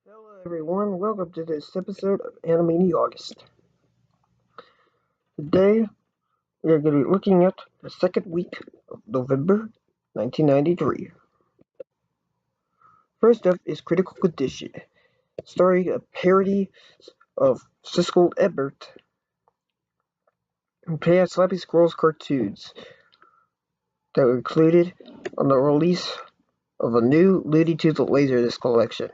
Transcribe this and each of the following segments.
Hello everyone, welcome to this episode of Animaniaugust. Today we are going to be looking at the second week of November 1993. First up is Critical Condition, starring a parody of Siskel Ebert and played Slappy Squirrels cartoons that were included on the release of a new Looney Tunes Laserdisc collection.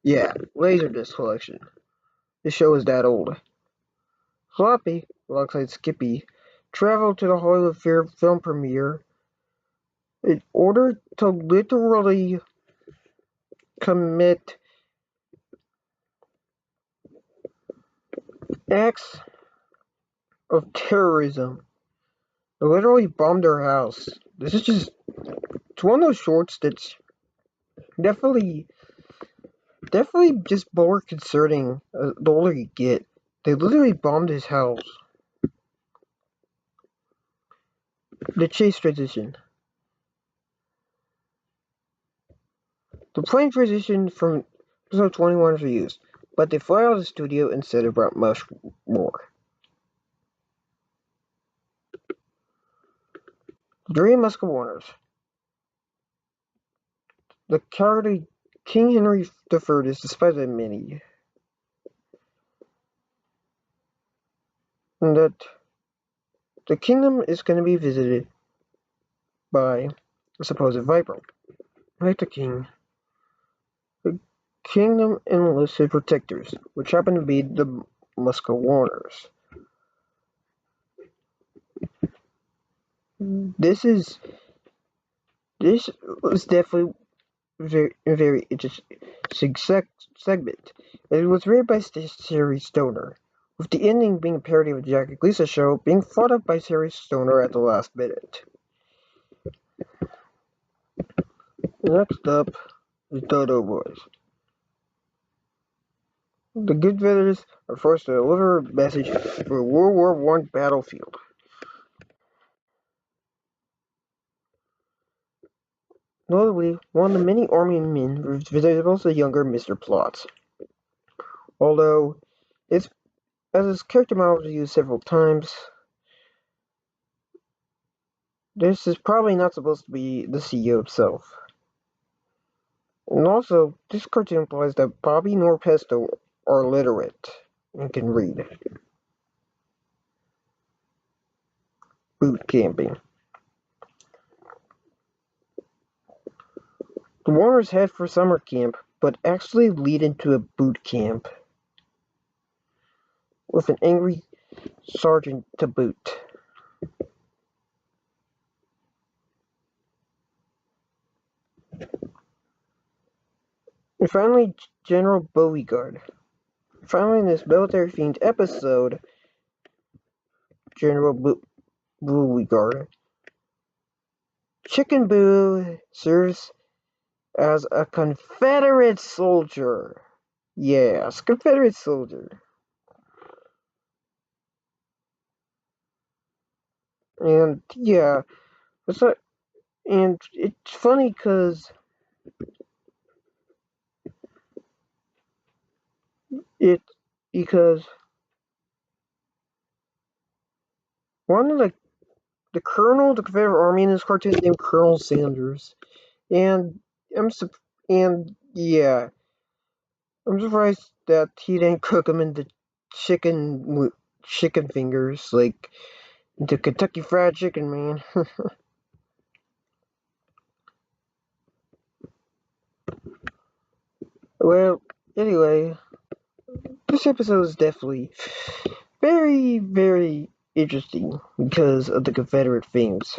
Yeah, Laserdisc collection. This show is that old. Floppy, alongside Skippy, traveled to the Hollywood film premiere in order to literally commit acts of terrorism. They literally bombed their house. This is just it's one of those shorts that's definitely just more concerning the older you get. They literally bombed his house. The chase transition. The plane transition from episode 21 was reused, but they fly out of the studio instead of brought much more. Three Musketeers. The cowardly King Henry III is despised by many, and that the kingdom is going to be visited by a supposed viper. Like the king, the kingdom enlisted protectors, which happen to be the Musketeers. This is this was definitely very interesting segment. It was written by Sherry Stoner, with the ending being a parody of a Jackie Gleason show being fought up by Sherry Stoner at the last minute. Next up is Dodo Boys. The good brothers are forced to deliver a message for a World War One battlefield. Notably, one of the many army men resembles the younger Mr. Plotz. Although, it's as his character model was used several times, this is probably not supposed to be the CEO himself. And also, this cartoon implies that Bobby nor Pesto are literate and can read. Boot camping. The Warners head for summer camp, but actually lead into a boot camp with an angry sergeant to boot. And finally, General Beauregard. Finally, in this military-themed episode, General Beauregard, Chicken Boo serves as a Confederate soldier. Yes, Confederate soldier. And yeah, it's a, and it's funny it because one of the colonel of the Confederate Army in this cartoon is named Colonel Sanders, and I'm and yeah, I'm surprised that he didn't cook him into chicken fingers like the Kentucky Fried Chicken man. Well, anyway, this episode is definitely very interesting because of the Confederate themes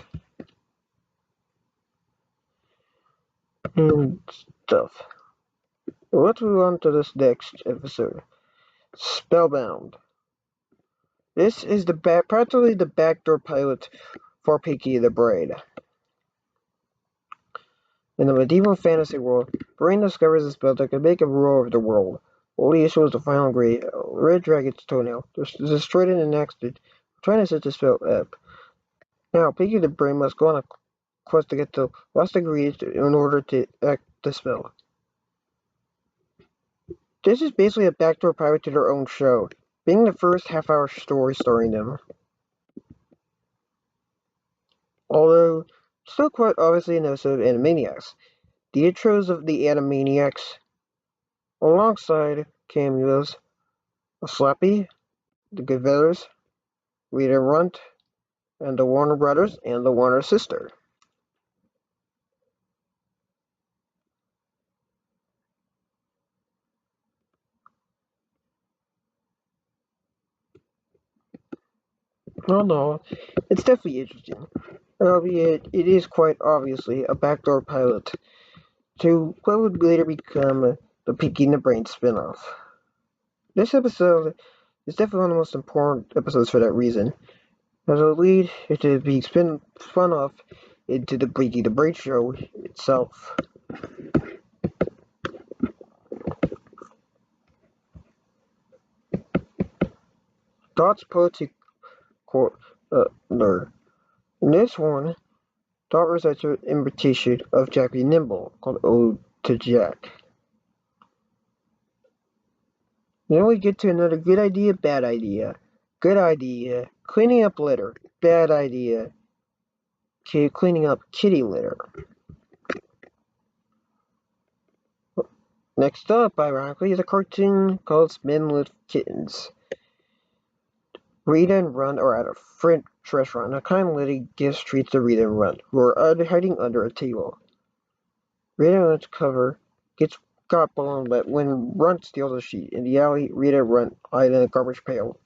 and stuff. Let's move on to this next episode. Spellbound. This is practically the backdoor pilot for Pinky the Brain. In the medieval fantasy world, Brain discovers a spell that can make him rule over the world. Only issue is the final red dragon's toenail. Destroyed in an accident, trying to set the spell up. Now, Pinky the Brain must go on a quest to get the lost ingredients in order to act the spell. This is basically a backdoor pilot to their own show, being the first half-hour story starring them. Although, still quite obviously an episode of Animaniacs. The intros of the Animaniacs, alongside cameos of Slappy, the Goodfellas, Rita Runt, and the Warner Brothers and the Warner sister. Oh no, it's definitely interesting, albeit it is quite obviously a backdoor pilot to what would later become the Pinky and the Brain spinoff. This episode is definitely one of the most important episodes for that reason, as it'll lead it to be spun off into the Pinky the Brain show itself. Dot's poetic corner. In this one, Dot recites an imitation of Jack B. Nimble called Ode to Jack. Then we get to another good idea, bad idea. Good idea, cleaning up litter. Bad idea, cleaning up kitty litter. Next up, ironically, is a cartoon called Spin-Lift Kittens. Rita and Run are at a French restaurant. A kind lady gives treats to Rita and Run, who are hiding under a table. Rita and Run's cover gets got blown, but when Run steals a sheet in the alley, Rita and Run hide in a garbage pail.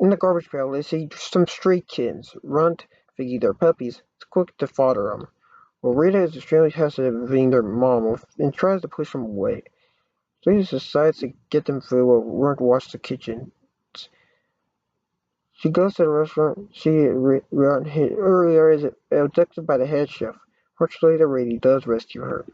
In the garbage pail, they see some stray kittens. Runt, thinking they're puppies, is quick to fodder them. While Rita is extremely hesitant of being their mom and tries to push them away. So he decides to get them food while Runt watches the kitchen. She goes to the restaurant. Runt earlier is abducted by the head chef. Fortunately, the lady does rescue her.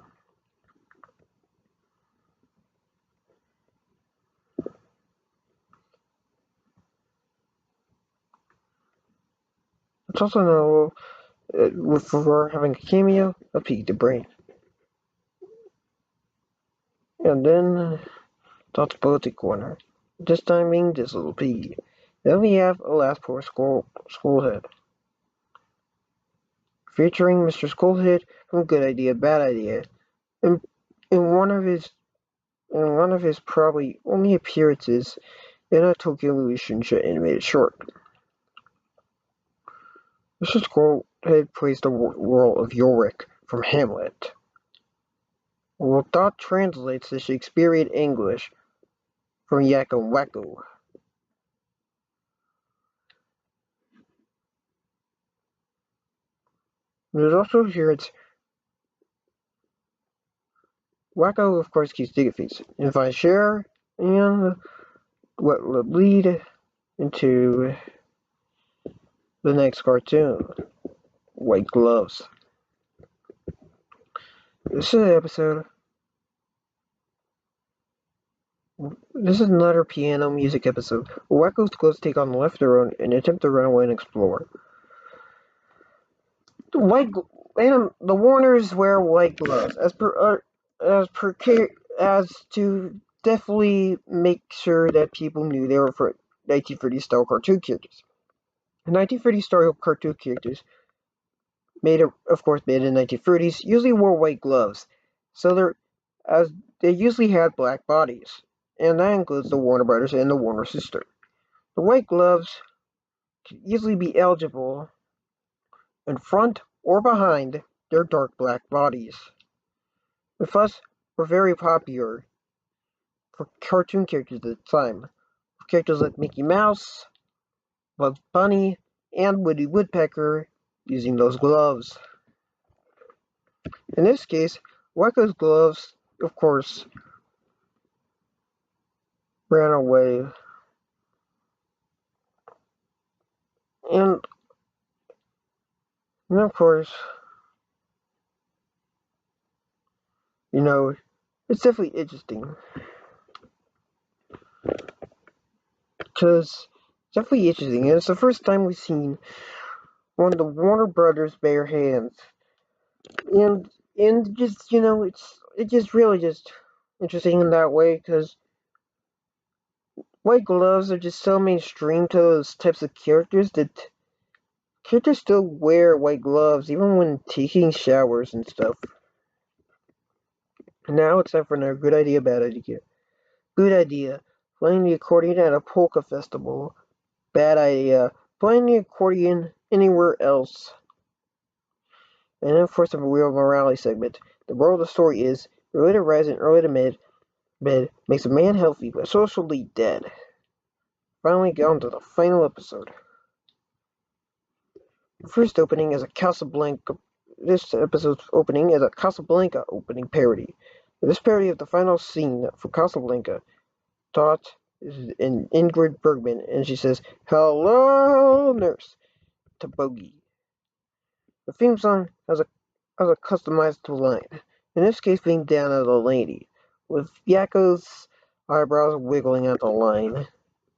It's also notable for having a cameo of Pete the Brain. And then Dot's Poetic Corner. This time being this little piggy. Then we have a last poor Skullhead. Featuring Mr. Skullhead from Good Idea, Bad Idea. In, in one of his probably only appearances in a Tokyo Illusion animated short. Mr. Skullhead plays the role of Yorick from Hamlet. Well, Dot translates the Shakespearean English from Yakko Wacko. There's also here it's Wacko, of course, keeps Diggerface and finds Cher, and what will lead into the next cartoon, White Gloves. This is an episode. This is another piano music episode. Wacko's clothes take on the left their own and attempt to run away and explore. The Warners wear white gloves as to definitely make sure that people knew they were for 1930s style cartoon characters. 1930s style cartoon characters, made in the 1930s, usually wore white gloves, so they usually had black bodies, and that includes the Warner Brothers and the Warner sister. The white gloves can easily be eligible in front or behind their dark black bodies. The thus were very popular for cartoon characters at the time, characters like Mickey Mouse, Bugs Bunny, and Woody Woodpecker using those gloves. In this case, Wacko's gloves, of course, ran away. And of course, it's definitely interesting. Because it's definitely interesting. And it's the first time we've seen one of the Warner Brothers bare hands. And And just, it's just really just interesting in that way, because white gloves are just so mainstream to those types of characters that characters still wear white gloves even when taking showers and stuff. Now it's time for another good idea, bad idea. Good idea. Playing the accordion at a polka festival. Bad idea. Playing the accordion anywhere else. And then, of course, the real morality segment. The moral of the story is early to rise and early to bed makes a man healthy but socially dead. Finally, get on to the final episode. The first opening is a Casablanca. This episode's opening is a Casablanca opening parody. This parody of the final scene for Casablanca taught in Ingrid Bergman, and she says, "Hello, nurse," to Bogey. The theme song has a customized line, in this case being down at a lady, with Yakko's eyebrows wiggling at the line,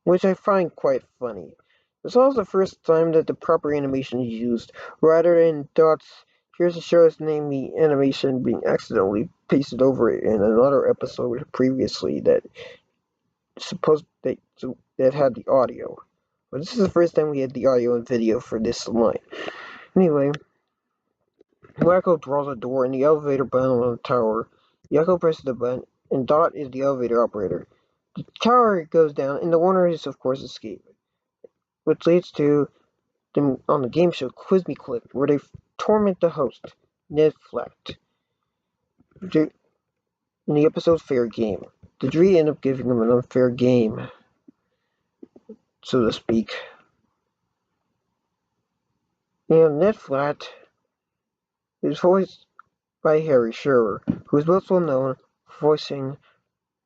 which I find quite funny. This was the first time that the proper animation is used, rather than Dot's "Here's the show's name" the animation being accidentally pasted over it in another episode previously that had the audio. But this is the first time we had the audio and video for this line. Anyway, Wacko draws a door in the elevator button on the tower. Yakko presses the button, and Dot is the elevator operator. The tower goes down, and the Warners, of course, escape, which leads to them on the game show Quiz Me Clip, where they torment the host, Ned Flat, in the episode's Fair Game. The jury end up giving him an unfair game, so to speak. And Ned Flat is voiced by Harry Shearer, who is most well known for voicing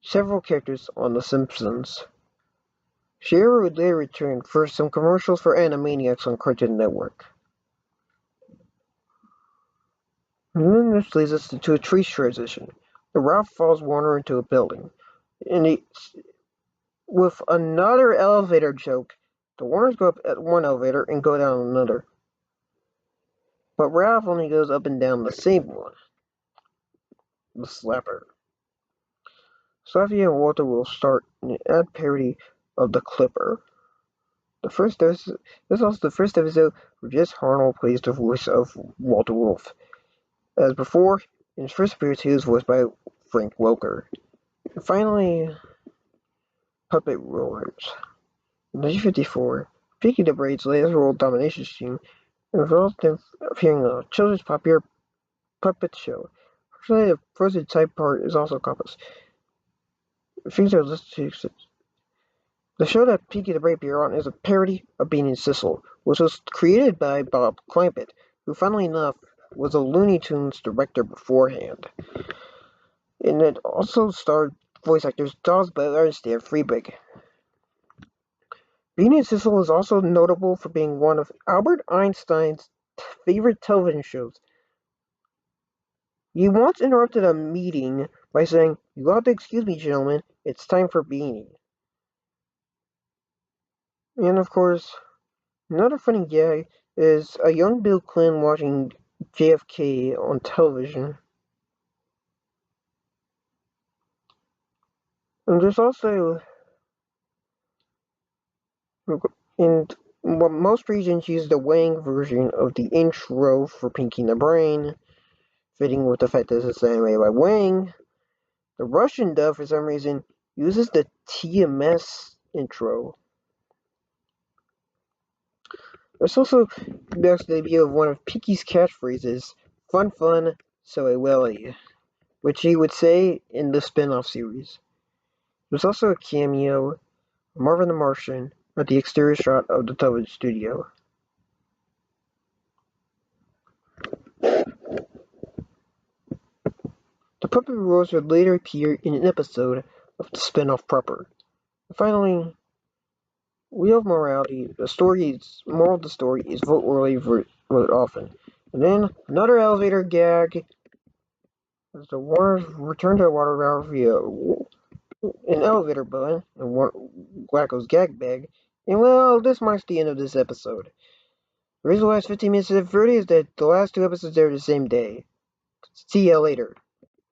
several characters on The Simpsons. Shearer would later return for some commercials for Animaniacs on Cartoon Network. And then this leads us to a tree transition. The Ralph follows Warner into a building, and with another elevator joke. The Warners go up at one elevator and go down another. But Ralph only goes up and down the same one. The Slapper. Slappy and Walter will start an ad parody of The Clipper. This is also the first episode where Jess Harnell plays the voice of Walter Wolf. As before, in his first appearance, he was voiced by Frank Welker. And finally, Puppet Rollers. In 1954, Pinky the Braid's latest role domination scheme involved them appearing on a children's popular puppet show. Fortunately, the frozen type part is also compassed. Things are listed to the show that Pinky the Braid appeared on is a parody of Bean and Sissel, which was created by Bob Clampett, who, funnily enough, was a Looney Tunes director beforehand. And it also starred voice actors Dawes Butler and Stan Freberg. Bean and Sissel is also notable for being one of Albert Einstein's favorite television shows. He once interrupted a meeting by saying, "You'll have to excuse me, gentlemen, it's time for Beanie." And of course, another funny gag is a young Bill Clinton watching JFK on television. And there's also, and most regions use the Wang version of the intro for Pinky and the Brain, fitting with the fact that it's animated by Wang. The Russian dub, for some reason, uses the TMS intro. There's also the debut of one of Pinky's catchphrases, "Fun, fun, so a welly," which he would say in the spin-off series. There's also a cameo of Marvin the Martian at the exterior shot of the television studio. The puppet roles would later appear in an episode of the spin-off proper. And finally, Wheel of Morality. Moral of the story is vote early, vote often. And then another elevator gag as the Warners return to the water tower via an elevator button and Wacko's gag bag. And well, this marks the end of this episode. The reason why it's 15 minutes to 30 is that the last two episodes are the same day. See you later.